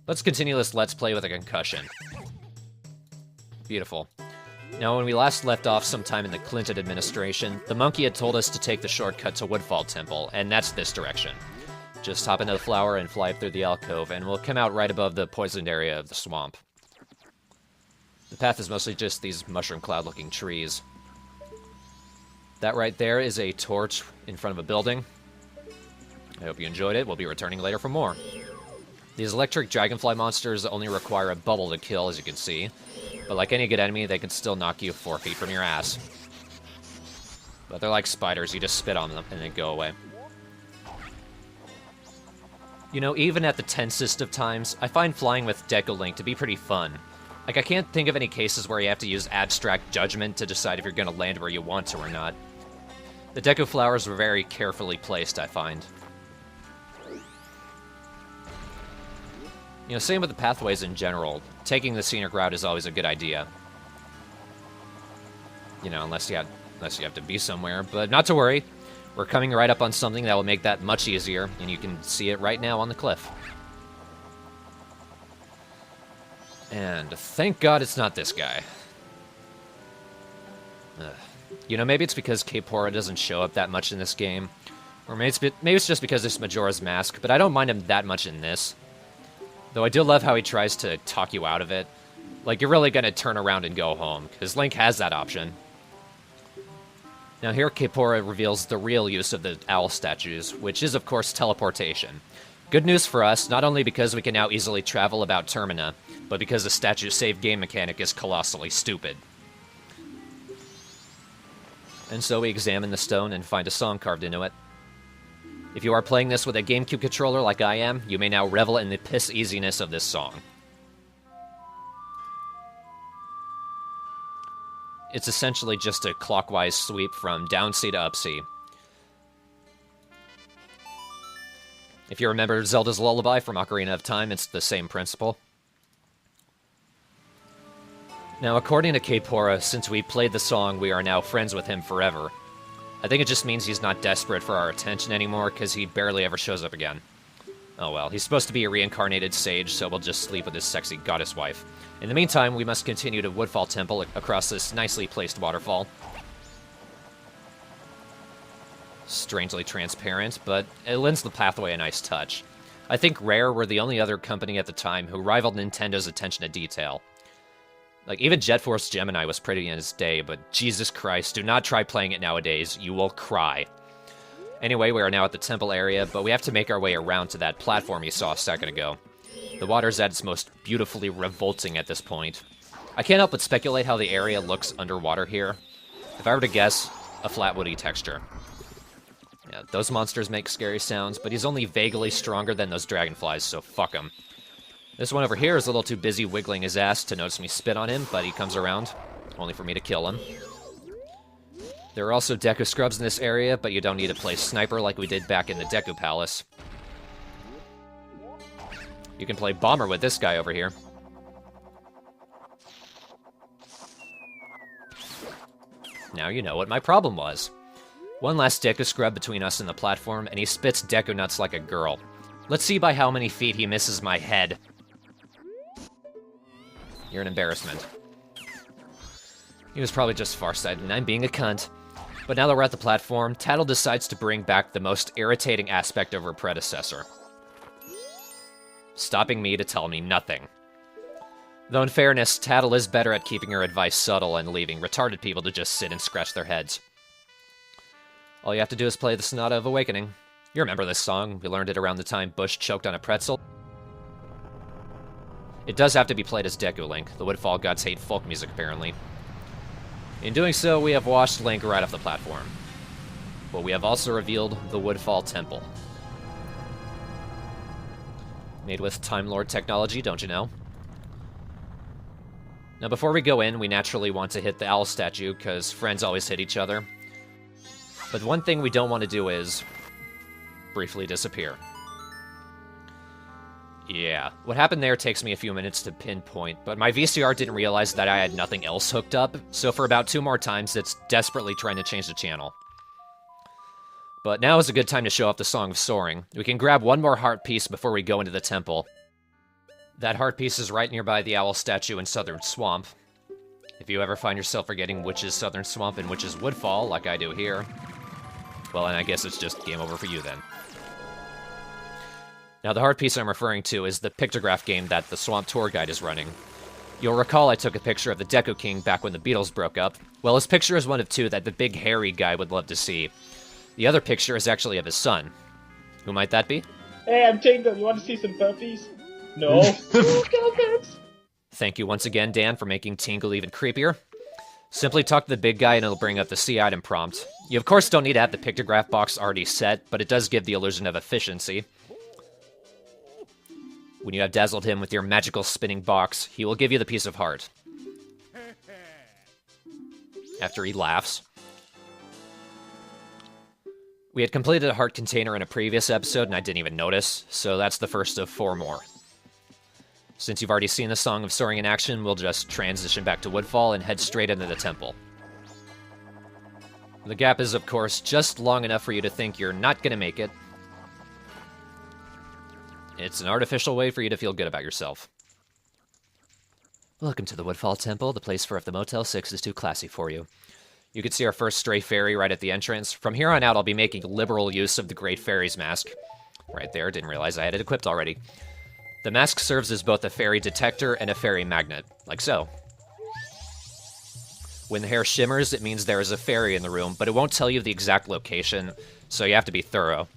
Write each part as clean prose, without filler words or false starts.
Let's continue this Let's Play with a concussion. Beautiful. Now, when we last left off sometime in the Clinton administration, the monkey had told us to take the shortcut to Woodfall Temple, and that's this direction. Just hop into the flower and fly up through the alcove, and we'll come out right above the poisoned area of the swamp. The path is mostly just these mushroom cloud-looking trees. That right there is a torch in front of a building. I hope you enjoyed it. We'll be returning later for more. These electric dragonfly monsters only require a bubble to kill, as you can see. But like any good enemy, they can still knock you 4 feet from your ass. But they're like spiders, you just spit on them and they go away. You know, even at the tensest of times, I find flying with Deku Link to be pretty fun. Like, I can't think of any cases where you have to use abstract judgment to decide if you're gonna land where you want to or not. The Deku flowers were very carefully placed, I find. You know, same with the pathways in general. Taking the scenic route is always a good idea. You know, unless you have to be somewhere. But not to worry. We're coming right up on something that will make that much easier, and you can see it right now on the cliff. And thank God it's not this guy. You know, maybe it's because Kapora doesn't show up that much in this game. Or maybe it's just because it's Majora's Mask, but I don't mind him that much in this. Though I do love how he tries to talk you out of it. Like, you're really gonna turn around and go home, because Link has that option. Now here, Kapora reveals the real use of the owl statues, which is, of course, teleportation. Good news for us, not only because we can now easily travel about Termina, but because the statue save game mechanic is colossally stupid. And so we examine the stone and find a song carved into it. If you are playing this with a GameCube controller like I am, you may now revel in the piss easiness of this song. It's essentially just a clockwise sweep from down C to up C. If you remember Zelda's Lullaby from Ocarina of Time, it's the same principle. Now, according to Kapora, since we played the song, we are now friends with him forever. I think it just means he's not desperate for our attention anymore, because he barely ever shows up again. Oh well, he's supposed to be a reincarnated sage, so we'll just sleep with his sexy goddess wife. In the meantime, we must continue to Woodfall Temple across this nicely placed waterfall. Strangely transparent, but it lends the pathway a nice touch. I think Rare were the only other company at the time who rivaled Nintendo's attention to detail. Like, even Jet Force Gemini was pretty in its day, but Jesus Christ, do not try playing it nowadays. You will cry. Anyway, we are now at the temple area, but we have to make our way around to that platform you saw a second ago. The water's at its most beautifully revolting at this point. I can't help but speculate how the area looks underwater here. If I were to guess, a flat woody texture. Yeah, those monsters make scary sounds, but he's only vaguely stronger than those dragonflies, so fuck him. This one over here is a little too busy wiggling his ass to notice me spit on him, but he comes around, only for me to kill him. There are also Deku Scrubs in this area, but you don't need to play Sniper like we did back in the Deku Palace. You can play Bomber with this guy over here. Now you know what my problem was. One last Deku Scrub between us and the platform, and he spits Deku Nuts like a girl. Let's see by how many feet he misses my head. You're an embarrassment. He was probably just farsighted, and I'm being a cunt. But now that we're at the platform, Tattle decides to bring back the most irritating aspect of her predecessor. Stopping me to tell me nothing. Though in fairness, Tattle is better at keeping her advice subtle and leaving retarded people to just sit and scratch their heads. All you have to do is play the Sonata of Awakening. You remember this song, we learned it around the time Bush choked on a pretzel. It does have to be played as Deku Link. The Woodfall gods hate folk music, apparently. In doing so, we have washed Link right off the platform. But we have also revealed the Woodfall Temple. Made with Time Lord technology, don't you know? Now before we go in, we naturally want to hit the owl statue, because friends always hit each other. But one thing we don't want to do is briefly disappear. Yeah, what happened there takes me a few minutes to pinpoint, but my VCR didn't realize that I had nothing else hooked up, so for about 2 more times it's desperately trying to change the channel. But now is a good time to show off the Song of Soaring. We can grab one more heart piece before we go into the temple. That heart piece is right nearby the owl statue in Southern Swamp. If you ever find yourself forgetting which is Southern Swamp and which is Woodfall, like I do here, well, then I guess it's just game over for you then. Now, the heart piece I'm referring to is the pictograph game that the Swamp Tour Guide is running. You'll recall I took a picture of the Deku King back when the Beatles broke up. Well, his picture is one of two that the big hairy guy would love to see. The other picture is actually of his son. Who might that be? Hey, I'm Tingle. You want to see some puppies? No. Thank you once again, Dan, for making Tingle even creepier. Simply talk to the big guy and it'll bring up the C item prompt. You of course don't need to have the pictograph box already set, but it does give the illusion of efficiency. When you have dazzled him with your magical spinning box, he will give you the piece of heart. After he laughs. We had completed a heart container in a previous episode and I didn't even notice, so that's the first of 4 more. Since you've already seen the Song of Soaring in action, we'll just transition back to Woodfall and head straight into the temple. The gap is, of course, just long enough for you to think you're not going to make it. It's an artificial way for you to feel good about yourself. Welcome to the Woodfall Temple, the place for if the Motel 6 is too classy for you. You can see our first stray fairy right at the entrance. From here on out, I'll be making liberal use of the Great Fairy's mask. Right there, didn't realize I had it equipped already. The mask serves as both a fairy detector and a fairy magnet, like so. When the hair shimmers, it means there is a fairy in the room, but it won't tell you the exact location, so you have to be thorough.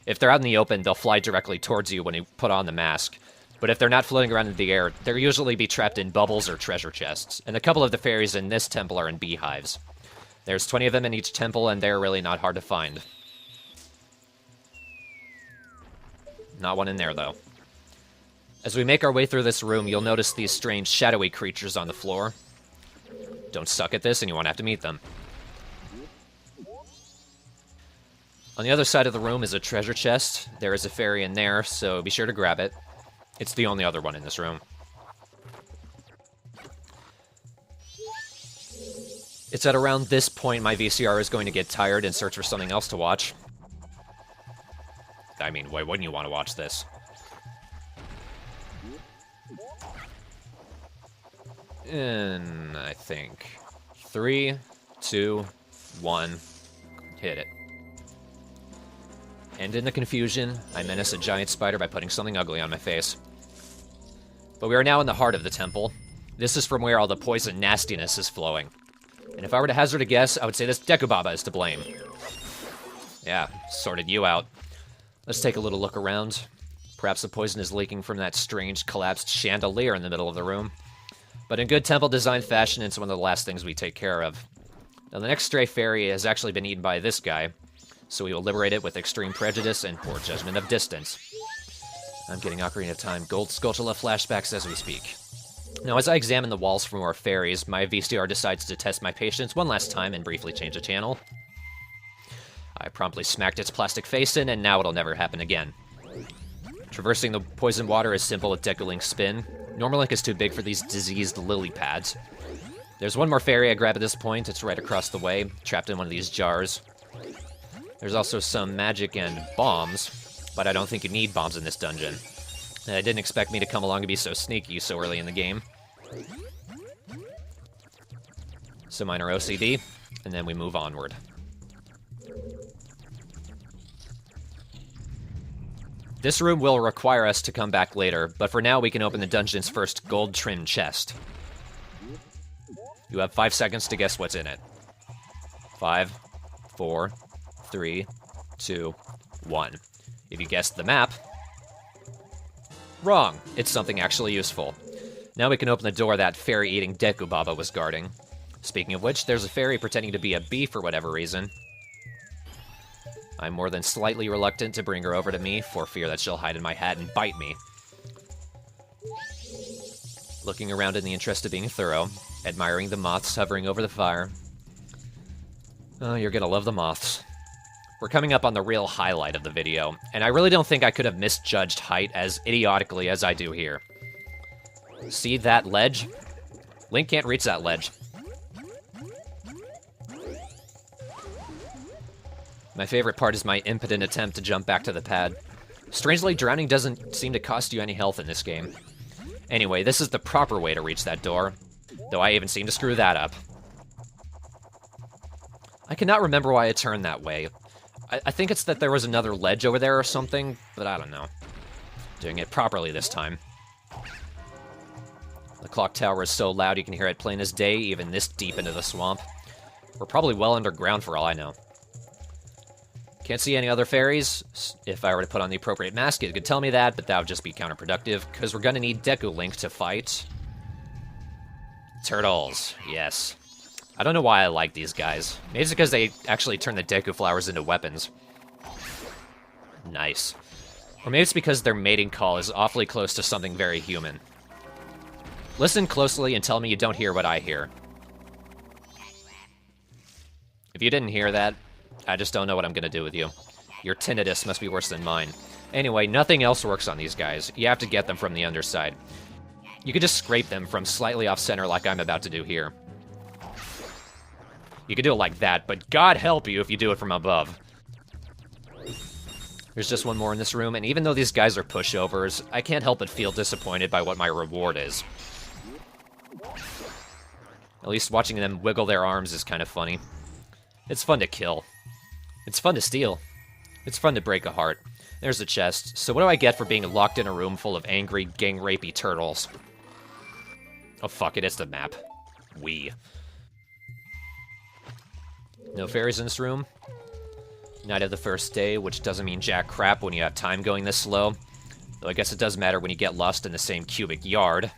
If they're out in the open, they'll fly directly towards you when you put on the mask. But if they're not floating around in the air, they'll usually be trapped in bubbles or treasure chests. And a couple of the fairies in this temple are in beehives. There's 20 of them in each temple, and they're really not hard to find. Not one in there, though. As we make our way through this room, you'll notice these strange shadowy creatures on the floor. Don't suck at this, and you won't have to meet them. On the other side of the room is a treasure chest. There is a fairy in there, so be sure to grab it. It's the only other one in this room. It's at around this point my VCR is going to get tired and search for something else to watch. I mean, why wouldn't you want to watch this? In, I think, 3, 2, 1, hit it. And in the confusion, I menace a giant spider by putting something ugly on my face. But we are now in the heart of the temple. This is from where all the poison nastiness is flowing. And if I were to hazard a guess, I would say this Dekubaba is to blame. Yeah, sorted you out. Let's take a little look around. Perhaps the poison is leaking from that strange collapsed chandelier in the middle of the room. But in good temple design fashion, it's one of the last things we take care of. Now, the next stray fairy has actually been eaten by this guy, so we will liberate it with extreme prejudice and poor judgment of distance. I'm getting Ocarina of Time Gold Skulltula flashbacks as we speak. Now, as I examine the walls for more fairies, my VCR decides to test my patience one last time and briefly change the channel. I promptly smacked its plastic face in, and now it'll never happen again. Traversing the poison water is simple with Deku Link's spin. Normal Link is too big for these diseased lily pads. There's one more fairy I grab at this point. It's right across the way, trapped in one of these jars. There's also some magic and bombs, but I don't think you need bombs in this dungeon. And I didn't expect me to come along and be so sneaky so early in the game. So minor OCD, and then we move onward. This room will require us to come back later, but for now we can open the dungeon's first gold-trimmed chest. You have 5 seconds to guess what's in it. 5, 4, 3, 2, 1. If you guessed the map, wrong. It's something actually useful. Now we can open the door that fairy-eating Dekubaba was guarding. Speaking of which, there's a fairy pretending to be a bee for whatever reason. I'm more than slightly reluctant to bring her over to me for fear that she'll hide in my hat and bite me. Looking around in the interest of being thorough, admiring the moths hovering over the fire. Oh, you're gonna love the moths. We're coming up on the real highlight of the video, and I really don't think I could have misjudged height as idiotically as I do here. See that ledge? Link can't reach that ledge. My favorite part is my impotent attempt to jump back to the pad. Strangely, drowning doesn't seem to cost you any health in this game. Anyway, this is the proper way to reach that door, though I even seem to screw that up. I cannot remember why I turned that way. I think it's that there was another ledge over there or something, but I don't know. Doing it properly this time. The clock tower is so loud you can hear it plain as day, even this deep into the swamp. We're probably well underground for all I know. Can't see any other fairies. If I were to put on the appropriate mask, it could tell me that, but that would just be counterproductive, because we're going to need Deku Link to fight turtles. Yes. I don't know why I like these guys. Maybe it's because they actually turn the Deku flowers into weapons. Nice. Or maybe it's because their mating call is awfully close to something very human. Listen closely and tell me you don't hear what I hear. If you didn't hear that, I just don't know what I'm gonna do with you. Your tinnitus must be worse than mine. Anyway, nothing else works on these guys. You have to get them from the underside. You could just scrape them from slightly off-center like I'm about to do here. You could do it like that, but God help you if you do it from above. There's just one more in this room, and even though these guys are pushovers, I can't help but feel disappointed by what my reward is. At least watching them wiggle their arms is kind of funny. It's fun to kill. It's fun to steal. It's fun to break a heart. There's the chest. So what do I get for being locked in a room full of angry, gang-rapey turtles? Oh fuck it, it's the map. No fairies in this room. Night of the first day, which doesn't mean jack crap when you have time going this slow. Though I guess it does matter when you get lost in the same cubic yard.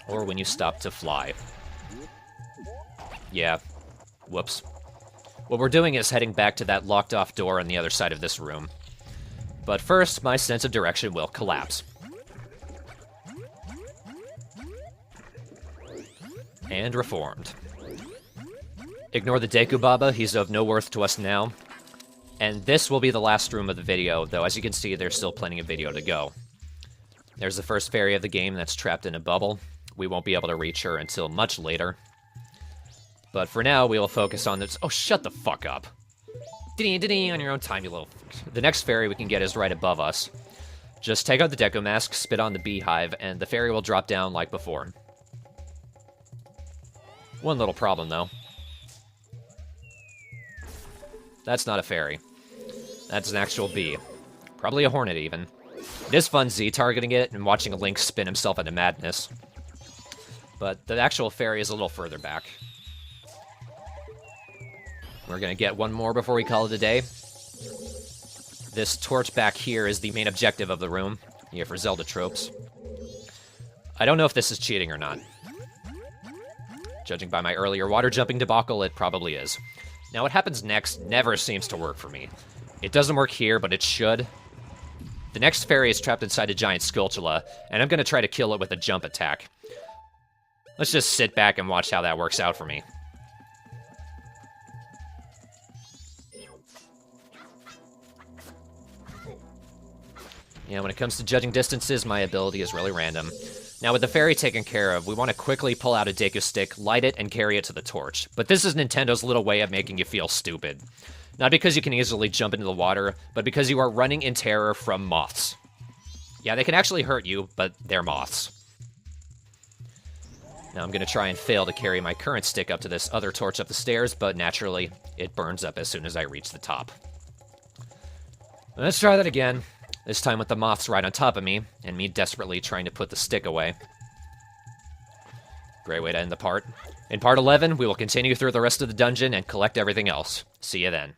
Or when you stop to fly. Yeah. Whoops. What we're doing is heading back to that locked-off door on the other side of this room. But first, my sense of direction will collapse. And reformed. Ignore the Deku Baba, he's of no worth to us now. And this will be the last room of the video, though as you can see, there's still plenty of video to go. There's the first fairy of the game that's trapped in a bubble. We won't be able to reach her until much later. But for now, we will focus on this. Oh, shut the fuck up. Ding-ding on your own time, you little... The next fairy we can get is right above us. Just take out the Deku Mask, spit on the beehive, and the fairy will drop down like before. One little problem, though. That's not a fairy. That's an actual bee. Probably a hornet, even. It is fun Z-targeting it and watching a Link spin himself into madness. But the actual fairy is a little further back. We're gonna get one more before we call it a day. This torch back here is the main objective of the room. Here for Zelda tropes. I don't know if this is cheating or not. Judging by my earlier water jumping debacle, it probably is. Now what happens next never seems to work for me. It doesn't work here, but it should. The next fairy is trapped inside a giant Skulltula, and I'm gonna try to kill it with a jump attack. Let's just sit back and watch how that works out for me. Yeah, when it comes to judging distances, my ability is really random. Now, with the fairy taken care of, we want to quickly pull out a Deku Stick, light it, and carry it to the torch. But this is Nintendo's little way of making you feel stupid. Not because you can easily jump into the water, but because you are running in terror from moths. Yeah, they can actually hurt you, but they're moths. Now I'm going to try and fail to carry my current stick up to this other torch up the stairs, but naturally, it burns up as soon as I reach the top. Let's try that again. This time with the moths right on top of me, and me desperately trying to put the stick away. Great way to end the part. In part 11, we will continue through the rest of the dungeon and collect everything else. See you then.